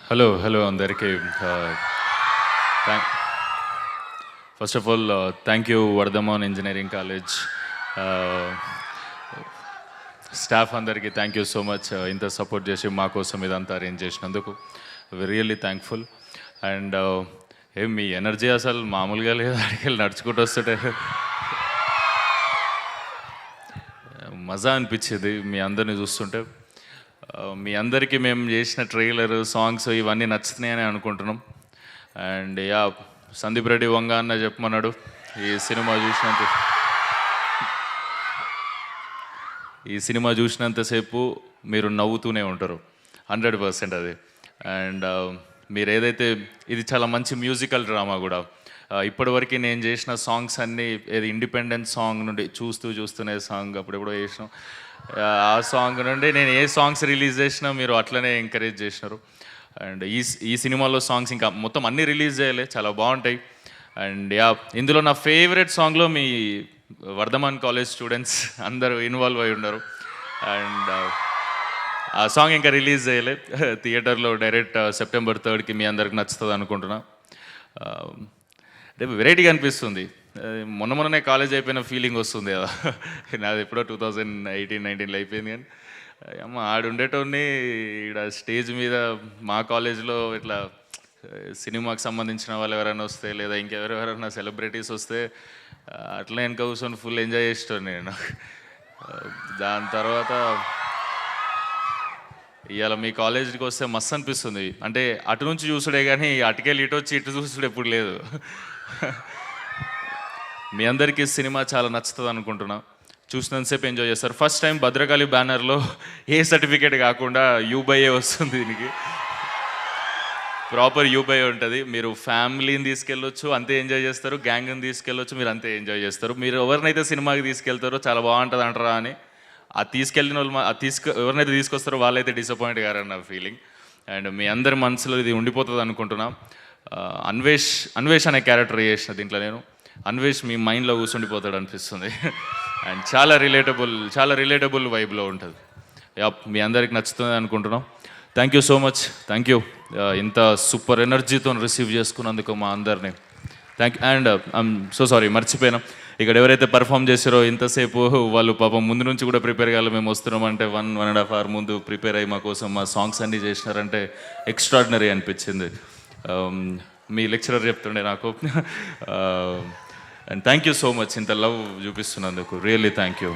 Hello అందరికీ. First of all thank you Vardhaman engineering college staff అందరికీ thank you so much. ఇంత support చేసి మా కోసం ఇదంతా అరేంజ్ చేసినందుకు రియల్లీ థ్యాంక్ఫుల్. అండ్ ఏం మీ ఎనర్జీ అసలు మామూలుగా లేదు, అడిగి నడుచుకుంటూ వస్తుంటే మజా అనిపించేది మీ అందరిని చూస్తుంటే. మీ అందరికీ మేము చేసిన ట్రైలర్ సాంగ్స్ ఇవన్నీ నచ్చుతున్నాయని అనుకుంటున్నాం. అండ్ యా, సందీప్ రెడ్డి వంగ అన్న చెప్పమన్నాడు, ఈ సినిమా చూసినంతసేపు మీరు నవ్వుతూనే ఉంటారు 100% అది. అండ్ మీరు ఏదైతే ఇది చాలా మంచి మ్యూజికల్ డ్రామా కూడా. ఇప్పటివరకు నేను చేసిన సాంగ్స్ అన్నీ ఏది ఇండిపెండెంట్ సాంగ్ నుండి చూస్తూనే సాంగ్ అప్పుడెప్పుడో చేసినాం. ఆ సాంగ్ నుండి నేను ఏ సాంగ్స్ రిలీజ్ చేసినా మీరు అట్లనే ఎంకరేజ్ చేసినారు. అండ్ ఈ సినిమాలో సాంగ్స్ ఇంకా మొత్తం అన్నీ రిలీజ్ చేయలే, చాలా బాగుంటాయి. అండ్ యా, ఇందులో నా ఫేవరెట్ సాంగ్లో మీ వర్ధమాన్ కాలేజ్ స్టూడెంట్స్ అందరూ ఇన్వాల్వ్ అయి ఉన్నారు. అండ్ ఆ సాంగ్ ఇంకా రిలీజ్ చేయలే, థియేటర్లో డైరెక్ట్ సెప్టెంబర్ 3కి మీ అందరికి నచ్చుతుంది అనుకుంటున్నా. అంటే వెరైటీగా అనిపిస్తుంది. మొన్ననే కాలేజ్ అయిపోయిన ఫీలింగ్ వస్తుంది కదా. నాది ఎప్పుడో 2018-19లో అయిపోయింది. కానీ అమ్మ ఆడుండేటోని ఇక్కడ స్టేజ్ మీద మా కాలేజ్లో ఇట్లా సినిమాకి సంబంధించిన వాళ్ళు ఎవరైనా వస్తే లేదా ఇంకెవరెవరైనా సెలబ్రిటీస్ వస్తే అట్లనే వెనక కూర్చొని ఫుల్ ఎంజాయ్ చేస్తాను నేను. దాని తర్వాత ఇవాళ మీ కాలేజీకి వస్తే మస్తు అనిపిస్తుంది. అంటే అటు నుంచి చూసుడే కానీ అటుకెళ్ళి ఇటు వచ్చి ఇటు చూసుడు ఎప్పుడు లేదు. మీ అందరికీ సినిమా చాలా నచ్చుతుంది అనుకుంటున్నా. చూసినంతసేపు ఎంజాయ్ చేస్తారు. ఫస్ట్ టైం భద్రకాళి బ్యానర్లో ఏ సర్టిఫికేట్ కాకుండా యూబైఏ వస్తుంది. దీనికి ప్రాపర్ యూబైఏ ఉంటుంది. మీరు ఫ్యామిలీని తీసుకెళ్ళొచ్చు, అంతే ఎంజాయ్ చేస్తారు. గ్యాంగ్ని తీసుకెళ్ళొచ్చు, మీరు అంతే ఎంజాయ్ చేస్తారు. మీరు ఎవరినైతే సినిమాకి తీసుకెళ్తారో చాలా బాగుంటుంది అంటారా అని ఆ తీసుకెళ్ళిన వాళ్ళు ఎవరినైతే తీసుకొస్తారో వాళ్ళైతే డిసప్పాయింట్ కారని నా ఫీలింగ్. అండ్ మీ అందరి మనసులో ఇది ఉండిపోతుంది అనుకుంటున్నా. అన్వేష్ అనే క్యారెక్టర్ చేసిన దీంట్లో నేను అన్వేష్ మీ మైండ్లో కూర్చుండిపోతాడు అనిపిస్తుంది. అండ్ చాలా రిలేటబుల్ వైబ్లో ఉంటుంది. మీ అందరికి నచ్చుతుంది అనుకుంటున్నాం. Thank you so much. Thank you ఇంత సూపర్ ఎనర్జీతో రిసీవ్ చేసుకున్నందుకు మా అందరినీ thank you. And I'm so sorry, మర్చిపోయినా, ఇక్కడ ఎవరైతే పర్ఫామ్ చేశారో ఇంతసేపు వాళ్ళు పాపం ముందు నుంచి కూడా ప్రిపేర్ కావాలి. మేము వస్తున్నామంటే 1.5 hour ముందు ప్రిపేర్ అయ్యి మా కోసం మా సాంగ్స్ అన్నీ చేసినారంటే ఎక్స్ట్రాడినరీ అనిపించింది. మీ లెక్చరర్ చెప్తుండే నాకు. And thank you so much ఇంత లవ్ చూపిస్తున్నందుకు. Really thank you.